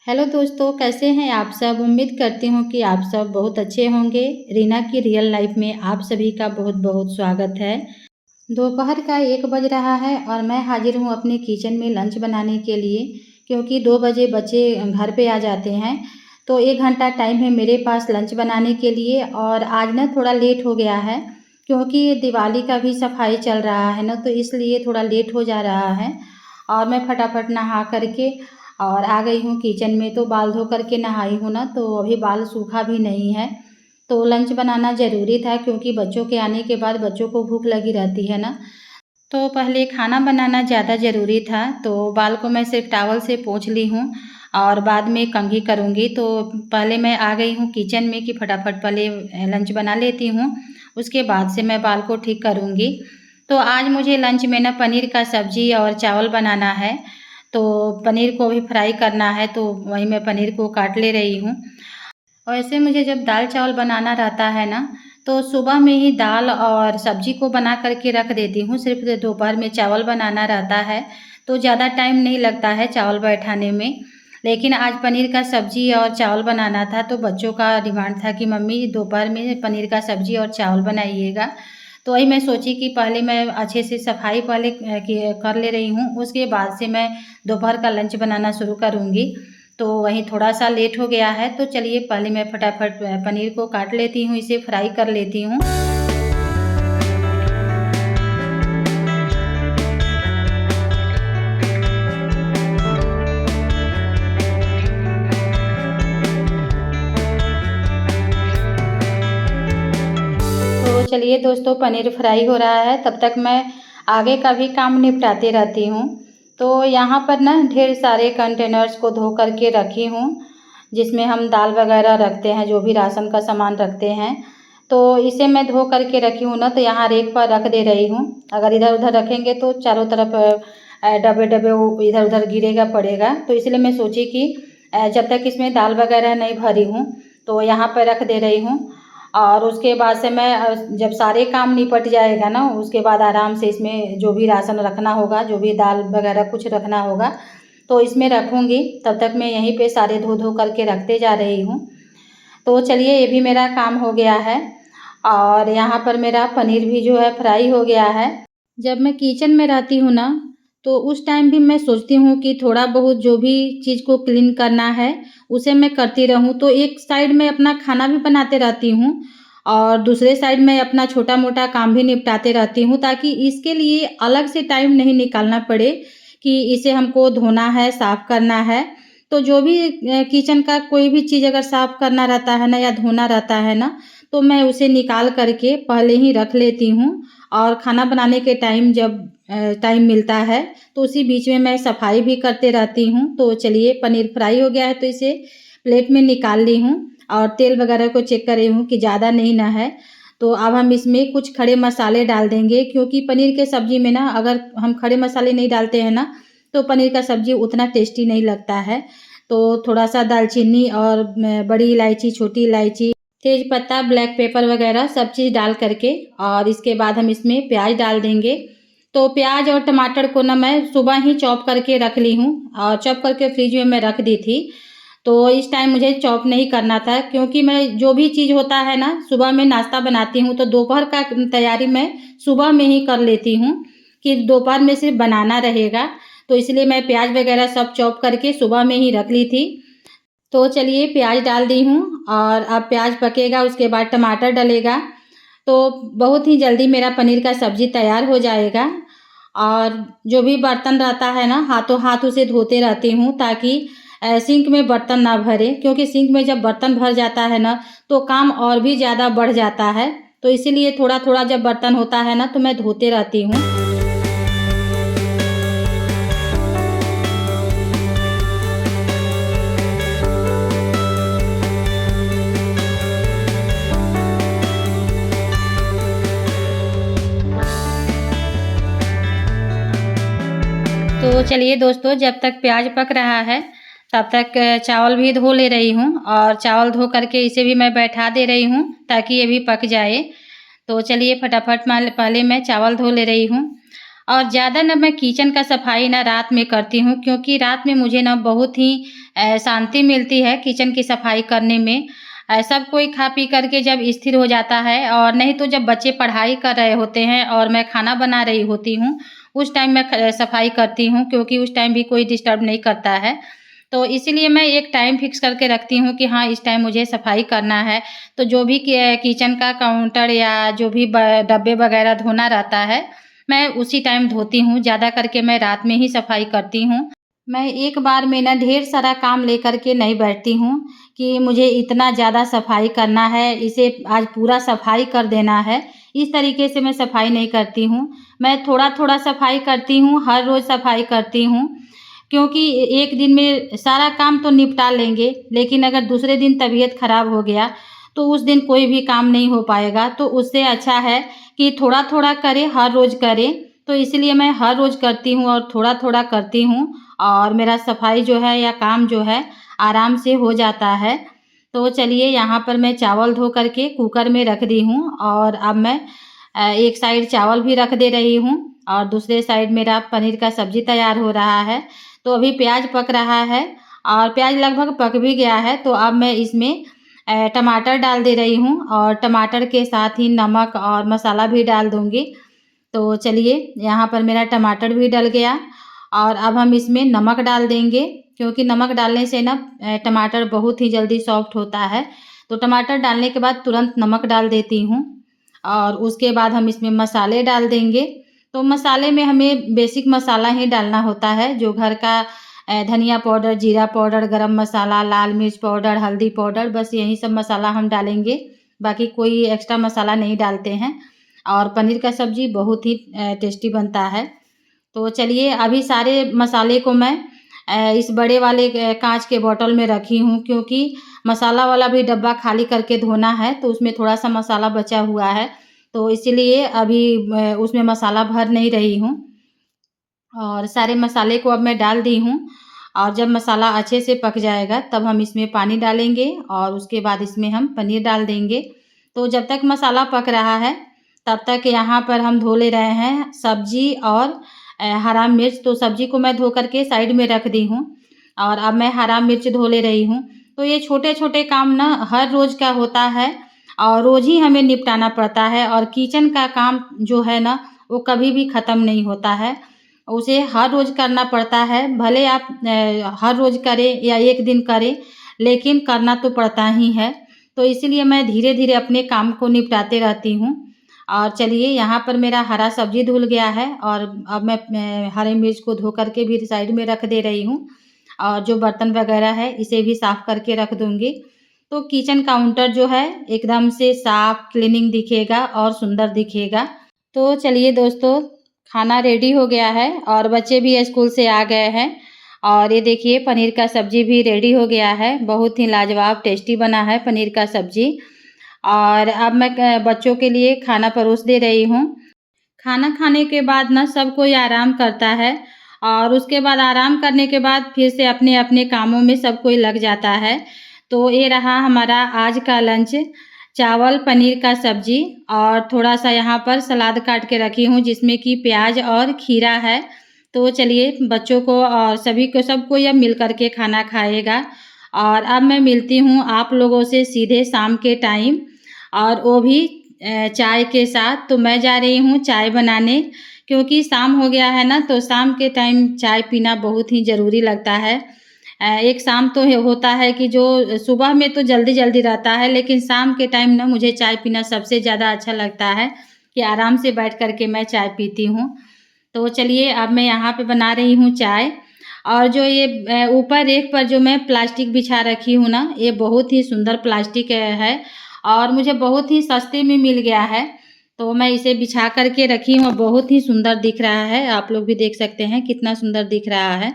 Hello दोस्तों, कैसे हैं आप सब। उम्मीद करती हूँ कि आप सब बहुत अच्छे होंगे। रीना की रियल लाइफ में आप सभी का बहुत बहुत स्वागत है। दोपहर का 1 बज रहा है और मैं हाजिर हूँ अपने किचन में लंच बनाने के लिए, क्योंकि 2 बजे बच्चे घर पे आ जाते हैं। तो 1 घंटा टाइम है मेरे पास लंच बनाने के लिए। और आज ना थोड़ा लेट हो गया है, क्योंकि दिवाली का भी सफाई चल रहा है ना, तो इसलिए थोड़ा लेट हो जा रहा है। और मैं फटाफट नहा करके और आ गई हूँ किचन में। तो बाल धो करके नहाई हूँ ना, तो अभी बाल सूखा भी नहीं है। तो लंच बनाना ज़रूरी था, क्योंकि बच्चों के आने के बाद बच्चों को भूख लगी रहती है ना। तो पहले खाना बनाना ज़्यादा ज़रूरी था। तो बाल को मैं सिर्फ टॉवल से पोंछ ली हूँ और बाद में कंघी करूँगी। तो पहले मैं आ गई हूँ किचन में कि फटाफट पहले लंच बना लेती हूँ, उसके बाद से मैं बाल को ठीक करूँगी। तो आज मुझे लंच में ना पनीर का सब्ज़ी और चावल बनाना है। तो पनीर को भी फ्राई करना है, तो वही मैं पनीर को काट ले रही हूँ। वैसे मुझे जब दाल चावल बनाना रहता है ना, तो सुबह में ही दाल और सब्जी को बना करके रख देती हूँ। सिर्फ दोपहर में चावल बनाना रहता है, तो ज़्यादा टाइम नहीं लगता है चावल बैठाने में। लेकिन आज पनीर का सब्जी और चावल बनाना था, तो बच्चों का डिमांड था कि मम्मी दोपहर में पनीर का सब्जी और चावल बनाइएगा। तो वही मैं सोची कि पहले मैं अच्छे से सफाई पहले कर ले रही हूँ, उसके बाद से मैं दोपहर का लंच बनाना शुरू करूँगी। तो वहीं थोड़ा-सा लेट हो गया है, तो चलिए पहले मैं फटाफट पनीर को काट लेती हूँ, इसे फ्राई कर लेती हूँ। तो चलिए दोस्तों, पनीर फ्राई हो रहा है, तब तक मैं आगे का भी काम निपटाते रहती हूँ। तो यहाँ पर ना ढेर सारे कंटेनर्स को धो कर के रखी हूँ, जिसमें हम दाल वगैरह रखते हैं, जो भी राशन का सामान रखते हैं। तो इसे मैं धो कर के रखी हूँ ना, तो यहाँ रेक पर रख दे रही हूँ। अगर इधर-उधर रखेंगे तो चारों तरफ डब्बे-डब्बे वो इधर-उधर गिरेगा पड़ेगा। तो इसलिए मैं सोची कि जब तक इसमें दाल वगैरह नहीं भरी हूँ, तो यहाँ पर रख दे रही हूँ। और उसके बाद से मैं जब सारे काम निपट जाएगा ना, उसके बाद आराम से इसमें जो भी राशन रखना होगा, जो भी दाल वगैरह कुछ रखना होगा, तो इसमें रखूँगी। तब तक मैं यहीं पे सारे धो-धो करके रखते जा रही हूँ। तो चलिए ये भी मेरा काम हो गया है और यहाँ पर मेरा पनीर भी जो है फ्राई हो गया है। जब मैं किचन में रहती हूँ ना, तो उस टाइम भी मैं सोचती हूँ कि थोड़ा बहुत जो भी चीज़ को क्लीन करना है, उसे मैं करती रहूँ। तो एक साइड में अपना खाना भी बनाते रहती हूँ और दूसरे साइड में अपना छोटा-मोटा काम भी निपटाते रहती हूँ, ताकि इसके लिए अलग से टाइम नहीं निकालना पड़े कि इसे हमको धोना है, साफ़ करना है। तो जो भी किचन का कोई भी चीज़ अगर साफ़ करना रहता है ना या धोना रहता है ना, तो मैं उसे निकाल कर के पहले ही रख लेती हूँ। और खाना बनाने के टाइम जब टाइम मिलता है, तो उसी बीच में मैं सफाई भी करते रहती हूँ। तो चलिए पनीर फ्राई हो गया है, तो इसे प्लेट में निकाल ली हूँ और तेल वगैरह को चेक कर रही हूँ कि ज़्यादा नहीं ना है। तो अब हम इसमें कुछ खड़े मसाले डाल देंगे, क्योंकि पनीर के सब्ज़ी में ना अगर हम खड़े मसाले नहीं डालते हैं ना, तो पनीर का सब्ज़ी उतना टेस्टी नहीं लगता है। तो थोड़ा-सा दालचीनी और बड़ी इलायची, छोटी इलायची, तेज पत्ता, ब्लैक पेपर वगैरह सब चीज़ डाल करके और इसके बाद हम इसमें प्याज डाल देंगे। तो प्याज और टमाटर को ना मैं सुबह ही चॉप करके रख ली हूँ और चॉप करके फ्रिज में मैं रख दी थी। तो इस टाइम मुझे चॉप नहीं करना था, क्योंकि मैं जो भी चीज़ होता है ना, सुबह में नाश्ता बनाती हूँ, तो दोपहर का तैयारी मैं सुबह में ही कर लेती हूँ कि दोपहर में सिर्फ बनाना रहेगा। तो इसलिए मैं प्याज वगैरह सब चॉप करके सुबह में ही रख ली थी। तो चलिए प्याज डाल दी हूँ और अब प्याज पकेगा, उसके बाद टमाटर डलेगा। तो बहुत ही जल्दी मेरा पनीर का सब्ज़ी तैयार हो जाएगा। और जो भी बर्तन रहता है ना, हाथों हाथ उसे धोते रहती हूँ, ताकि सिंक में बर्तन ना भरे, क्योंकि सिंक में जब बर्तन भर जाता है ना, तो काम और भी ज़्यादा बढ़ जाता है। तो इसीलिए थोड़ा-थोड़ा जब बर्तन होता है ना, तो मैं धोते रहती हूँ। तो चलिए दोस्तों, जब तक प्याज पक रहा है, तब तक चावल भी धो ले रही हूँ और चावल धो करके इसे भी मैं बैठा दे रही हूँ, ताकि ये भी पक जाए। तो चलिए फटाफट पहले मैं चावल धो ले रही हूँ। और ज़्यादा ना मैं किचन का सफाई ना रात में करती हूँ, क्योंकि रात में मुझे ना बहुत ही शांति मिलती है किचन की सफाई करने में। सब कोई खा पी करके जब स्थिर हो जाता है, और नहीं तो जब बच्चे पढ़ाई कर रहे होते हैं और मैं खाना बना रही होती हूँ, उस टाइम मैं सफाई करती हूँ, क्योंकि उस टाइम भी कोई डिस्टर्ब नहीं करता है। तो इसीलिए मैं एक टाइम फिक्स करके रखती हूँ कि हाँ, इस टाइम मुझे सफाई करना है। तो जो भी किचन का काउंटर या जो भी डब्बे वगैरह धोना रहता है, मैं उसी टाइम धोती हूँ। ज़्यादा करके मैं रात में ही सफाई करती हूँ। मैं एक बार में ना ढेर सारा काम लेकर के नहीं बैठती हूँ कि मुझे इतना ज़्यादा सफाई करना है, इसे आज पूरा सफाई कर देना है। इस तरीके से मैं सफाई नहीं करती हूँ। मैं थोड़ा-थोड़ा सफाई करती हूँ, हर रोज़ सफाई करती हूँ, क्योंकि एक दिन में सारा काम तो निपटा लेंगे, लेकिन अगर दूसरे दिन तबीयत खराब हो गया, तो उस दिन कोई भी काम नहीं हो पाएगा। तो उससे अच्छा है कि थोड़ा-थोड़ा करें, हर रोज़ करें। तो इसलिए मैं हर रोज़ करती हूँ और थोड़ा-थोड़ा करती हूँ, और मेरा सफाई जो है या काम जो है आराम से हो जाता है। तो चलिए, यहाँ पर मैं चावल धो कर के कुकर में रख दी हूँ, और अब मैं एक साइड चावल भी रख दे रही हूँ, और दूसरे साइड मेरा पनीर का सब्ज़ी तैयार हो रहा है। तो अभी प्याज पक रहा है, और प्याज लगभग पक भी गया है। तो अब मैं इसमें टमाटर डाल दे रही हूँ, और टमाटर के साथ ही नमक और मसाला भी डाल दूँगी। तो चलिए, यहाँ पर मेरा टमाटर भी डल गया, और अब हम इसमें नमक डाल देंगे, क्योंकि नमक डालने से ना टमाटर बहुत ही जल्दी सॉफ्ट होता है। तो टमाटर डालने के बाद तुरंत नमक डाल देती हूँ, और उसके बाद हम इसमें मसाले डाल देंगे। तो मसाले में हमें बेसिक मसाला ही डालना होता है, जो घर का धनिया पाउडर, जीरा पाउडर, गरम मसाला, लाल मिर्च पाउडर, हल्दी पाउडर, बस यही सब मसाला हम डालेंगे। बाकी कोई एक्स्ट्रा मसाला नहीं डालते हैं, और पनीर का सब्ज़ी बहुत ही टेस्टी बनता है। तो चलिए, अभी सारे मसाले को मैं इस बड़े वाले काँच के बॉटल में रखी हूँ, क्योंकि मसाला वाला भी डब्बा खाली करके धोना है, तो उसमें थोड़ा-सा मसाला बचा हुआ है। तो इसीलिए अभी उसमें मसाला भर नहीं रही हूँ, और सारे मसाले को अब मैं डाल दी हूँ, और जब मसाला अच्छे से पक जाएगा, तब हम इसमें पानी डालेंगे, और उसके बाद इसमें हम पनीर डाल देंगे। तो जब तक मसाला पक रहा है, तब तक यहाँ पर हम धो ले रहे हैं सब्ज़ी और हरा मिर्च। तो सब्ज़ी को मैं धो कर के साइड में रख दी हूँ, और अब मैं हरा मिर्च धो ले रही हूँ। तो ये छोटे-छोटे काम ना हर रोज़ का होता है, और रोज़ ही हमें निपटाना पड़ता है, और किचन का काम जो है ना, वो कभी भी ख़त्म नहीं होता है। उसे हर रोज़ करना पड़ता है, भले आप हर रोज़ करें या एक दिन करें, लेकिन करना तो पड़ता ही है। तो इसीलिए मैं धीरे-धीरे अपने काम को निपटाते रहती हूँ। और चलिए, यहाँ पर मेरा हरा सब्ज़ी धुल गया है, और अब मैं हरी मिर्च को धो कर के भी साइड में रख दे रही हूँ, और जो बर्तन वगैरह है इसे भी साफ़ करके रख दूँगी। तो किचन काउंटर जो है एकदम से साफ़, क्लीनिंग दिखेगा और सुंदर दिखेगा। तो चलिए दोस्तों, खाना रेडी हो गया है, और बच्चे भी स्कूल से आ गए हैं, और ये देखिए, पनीर का सब्ज़ी भी रेडी हो गया है। बहुत ही लाजवाब टेस्टी बना है पनीर का सब्ज़ी। और अब मैं बच्चों के लिए खाना परोस दे रही हूँ। खाना खाने के बाद ना सब कोई आराम करता है, और उसके बाद आराम करने के बाद फिर से अपने-अपने कामों में सब कोई लग जाता है। तो ये रहा हमारा आज का लंच, चावल, पनीर का सब्ज़ी, और थोड़ा-सा यहाँ पर सलाद काट के रखी हूँ, जिसमें कि प्याज और खीरा है। तो चलिए, बच्चों को और सभी को, सब कोई अब मिल कर के खाना खाएगा। और अब मैं मिलती हूँ आप लोगों से सीधे शाम के टाइम, और वो भी चाय के साथ। तो मैं जा रही हूँ चाय बनाने, क्योंकि शाम हो गया है ना, तो शाम के टाइम चाय पीना बहुत ही ज़रूरी लगता है। एक शाम तो होता है कि जो सुबह में तो जल्दी-जल्दी रहता है, लेकिन शाम के टाइम ना मुझे चाय पीना सबसे ज़्यादा अच्छा लगता है, कि आराम से बैठ कर के मैं चाय पीती हूँ। तो चलिए, अब मैं यहाँ पे बना रही हूँ चाय, और जो ये ऊपर रैक पर जो मैं प्लास्टिक बिछा रखी हूँ ना, ये बहुत ही सुंदर प्लास्टिक है, और मुझे बहुत ही सस्ते में मिल गया है। तो मैं इसे बिछा कर के रखी हूँ, बहुत ही सुंदर दिख रहा है। आप लोग भी देख सकते हैं कितना सुंदर दिख रहा है।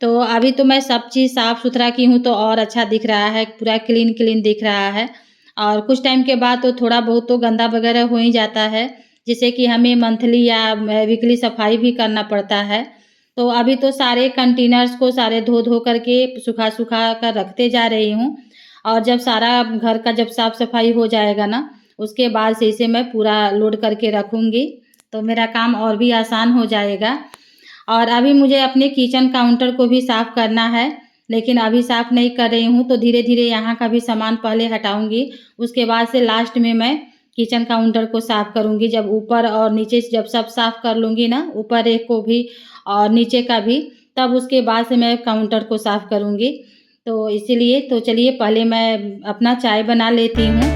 तो अभी तो मैं सब चीज़ साफ़-सुथरा की हूँ, तो और अच्छा दिख रहा है, पूरा क्लीन-क्लीन दिख रहा है। और कुछ टाइम के बाद तो थोड़ा बहुत तो गंदा वगैरह हो ही जाता है, जिससे कि हमें मंथली या वीकली सफाई भी करना पड़ता है। तो अभी तो सारे कंटेनर्स को सारे धो-धो करके सुखा-सुखा कर रखते जा रही हूँ, और जब सारा घर का जब साफ-सफाई हो जाएगा ना, उसके बाद से इसे मैं पूरा लोड करके रखूँगी, तो मेरा काम और भी आसान हो जाएगा। और अभी मुझे अपने किचन काउंटर को भी साफ़ करना है, लेकिन अभी साफ़ नहीं कर रही हूँ, तो धीरे-धीरे यहाँ का भी सामान पहले हटाऊँगी। उसके बाद से लास्ट में मैं किचन काउंटर को साफ़ करूँगी। जब ऊपर और नीचे से जब सब साफ़ कर लूँगी ना, ऊपर एक को भी और नीचे का भी, तब उसके बाद से मैं काउंटर को साफ़ करूँगी। तो इसीलिए तो चलिए पहले मैं अपना चाय बना लेती हूँ।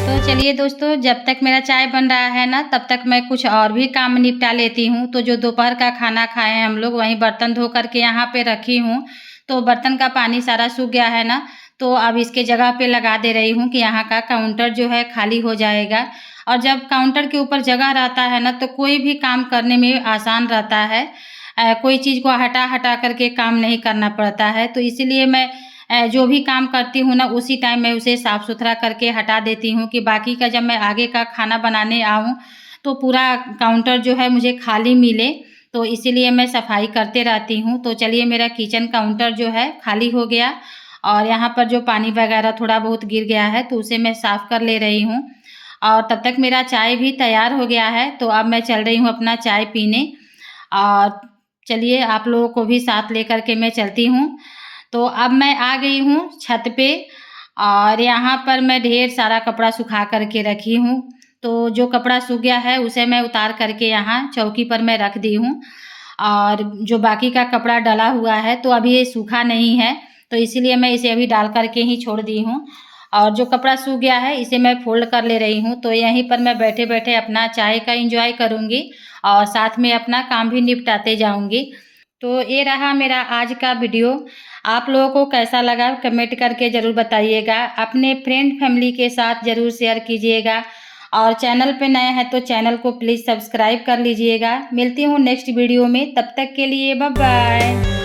तो चलिए दोस्तों, जब तक मेरा चाय बन रहा है ना, तब तक मैं कुछ और भी काम निपटा लेती हूँ। तो जो दोपहर का खाना खाए हैं हम लोग, वहीं बर्तन धो कर के यहाँ पे रखी हूँ। तो बर्तन का पानी सारा सूख गया है ना, तो अब इसके जगह पे लगा दे रही हूँ कि यहाँ का काउंटर जो है खाली हो जाएगा। और जब काउंटर के ऊपर जगह रहता है ना, तो कोई भी काम करने में आसान रहता है। कोई चीज़ को हटा-हटा कर के काम नहीं करना पड़ता है। तो इसीलिए मैं जो भी काम करती हूँ ना, उसी टाइम मैं उसे साफ़-सुथरा करके हटा देती हूँ कि बाकी का जब मैं आगे का खाना बनाने आऊँ, तो पूरा काउंटर जो है मुझे खाली मिले। तो इसीलिए मैं सफाई करते रहती हूँ। तो चलिए मेरा किचन काउंटर जो है खाली हो गया और यहाँ पर जो पानी वगैरह थोड़ा बहुत गिर गया है, तो उसे मैं साफ़ कर ले रही हूँ। और तब तक मेरा चाय भी तैयार हो गया है, तो अब मैं चल रही हूँ अपना चाय पीने। और चलिए आप लोगों को भी साथ लेकर के मैं चलती हूँ। तो अब मैं आ गई हूँ छत पे और यहाँ पर मैं ढेर सारा कपड़ा सुखा कर के रखी हूँ। तो जो कपड़ा सूख गया है उसे मैं उतार कर के यहाँ चौकी पर मैं रख दी हूँ और जो बाकी का कपड़ा डला हुआ है तो अभी ये सूखा नहीं है, तो इसीलिए मैं इसे अभी डाल कर के ही छोड़ दी हूँ। और जो कपड़ा सूख गया है इसे मैं फ़ोल्ड कर ले रही हूँ, तो यहीं पर मैं बैठे-बैठे अपना चाय का एन्जॉय करूँगी और साथ में अपना काम भी निपटाते जाऊँगी। तो ये रहा मेरा आज का वीडियो। आप लोगों को कैसा लगा कमेंट करके ज़रूर बताइएगा। अपने फ्रेंड फैमिली के साथ ज़रूर शेयर कीजिएगा और चैनल पे नए हैं तो चैनल को प्लीज़ सब्सक्राइब कर लीजिएगा। मिलती हूँ नेक्स्ट वीडियो में, तब तक के लिए बाय बाय।